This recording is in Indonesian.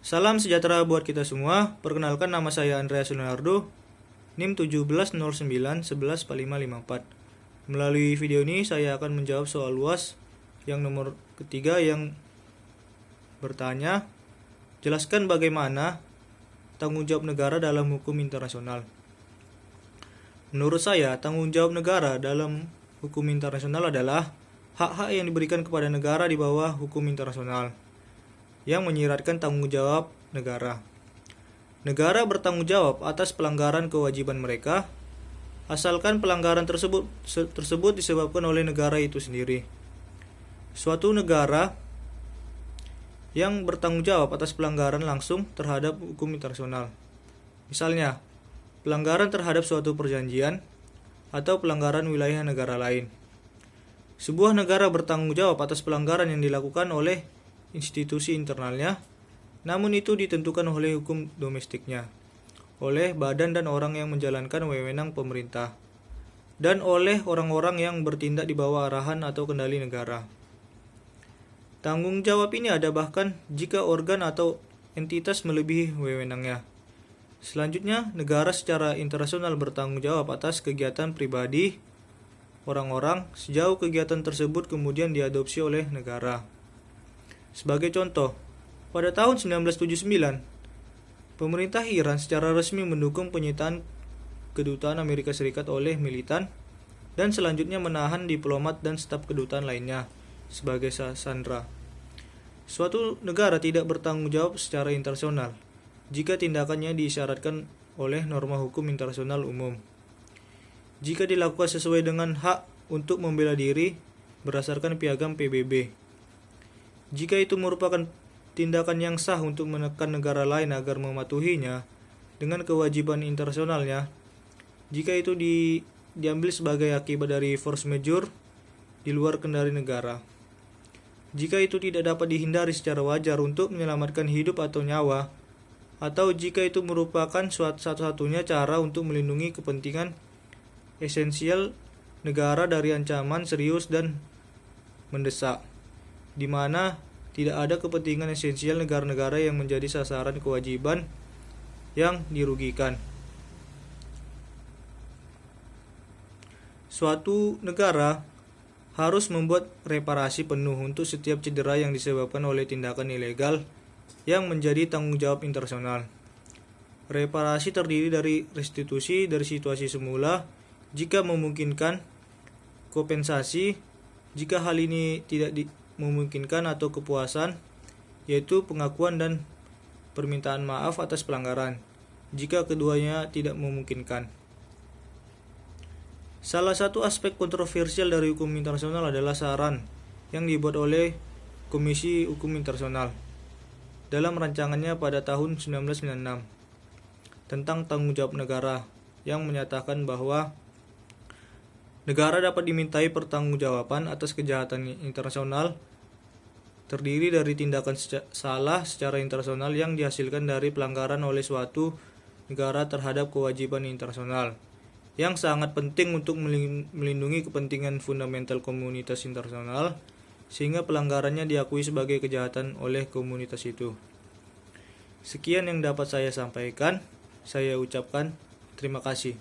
Salam sejahtera buat kita semua. Perkenalkan, nama saya Andreas Leonardo, NIM 1709114554. Melalui video ini saya akan menjawab soal UAS yang nomor ketiga yang bertanya, jelaskan bagaimana tanggung jawab negara dalam hukum internasional. Menurut saya, tanggung jawab negara dalam hukum internasional adalah hak-hak yang diberikan kepada negara di bawah hukum internasional yang menyiratkan tanggung jawab negara. Negara bertanggung jawab atas pelanggaran kewajiban mereka, asalkan pelanggaran tersebut disebabkan oleh negara itu sendiri. Suatu negara yang bertanggung jawab atas pelanggaran langsung terhadap hukum internasional. Misalnya, pelanggaran terhadap suatu perjanjian atau pelanggaran wilayah negara lain. Sebuah negara bertanggung jawab atas pelanggaran yang dilakukan oleh institusi internalnya, namun itu ditentukan oleh hukum domestiknya, oleh badan dan orang yang menjalankan wewenang pemerintah, dan oleh orang-orang yang bertindak di bawah arahan atau kendali negara. Tanggung jawab ini ada bahkan jika organ atau entitas melebihi wewenangnya. Selanjutnya, negara secara internasional bertanggung jawab atas kegiatan pribadi orang-orang sejauh kegiatan tersebut kemudian diadopsi oleh negara. Sebagai contoh, pada tahun 1979, pemerintah Iran secara resmi mendukung penyitaan kedutaan Amerika Serikat oleh militan dan selanjutnya menahan diplomat dan staf kedutaan lainnya sebagai sandera. Suatu negara tidak bertanggung jawab secara internasional jika tindakannya disyaratkan oleh norma hukum internasional umum. Jika dilakukan sesuai dengan hak untuk membela diri berdasarkan piagam PBB. Jika itu merupakan tindakan yang sah untuk menekan negara lain agar mematuhinya dengan kewajiban internasionalnya, jika itu diambil sebagai akibat dari force majeure di luar kendali negara. Jika itu tidak dapat dihindari secara wajar untuk menyelamatkan hidup atau nyawa, atau jika itu merupakan satu-satunya cara untuk melindungi kepentingan esensial negara dari ancaman serius dan mendesak, di mana tidak ada kepentingan esensial negara-negara yang menjadi sasaran kewajiban yang dirugikan. Suatu negara harus membuat reparasi penuh untuk setiap cedera yang disebabkan oleh tindakan ilegal yang menjadi tanggung jawab internasional. Reparasi terdiri dari restitusi dari situasi semula jika memungkinkan, kompensasi jika hal ini tidak memungkinkan, atau kepuasan, yaitu pengakuan dan permintaan maaf atas pelanggaran jika keduanya tidak memungkinkan. Salah satu aspek kontroversial dari hukum internasional adalah saran yang dibuat oleh Komisi Hukum Internasional dalam rancangannya pada tahun 1996 tentang tanggung jawab negara, yang menyatakan bahwa negara dapat dimintai pertanggungjawaban atas kejahatan internasional terdiri dari tindakan salah secara internasional yang dihasilkan dari pelanggaran oleh suatu negara terhadap kewajiban internasional yang sangat penting untuk melindungi kepentingan fundamental komunitas internasional, sehingga pelanggarannya diakui sebagai kejahatan oleh komunitas itu. Sekian yang dapat saya sampaikan. Saya ucapkan terima kasih.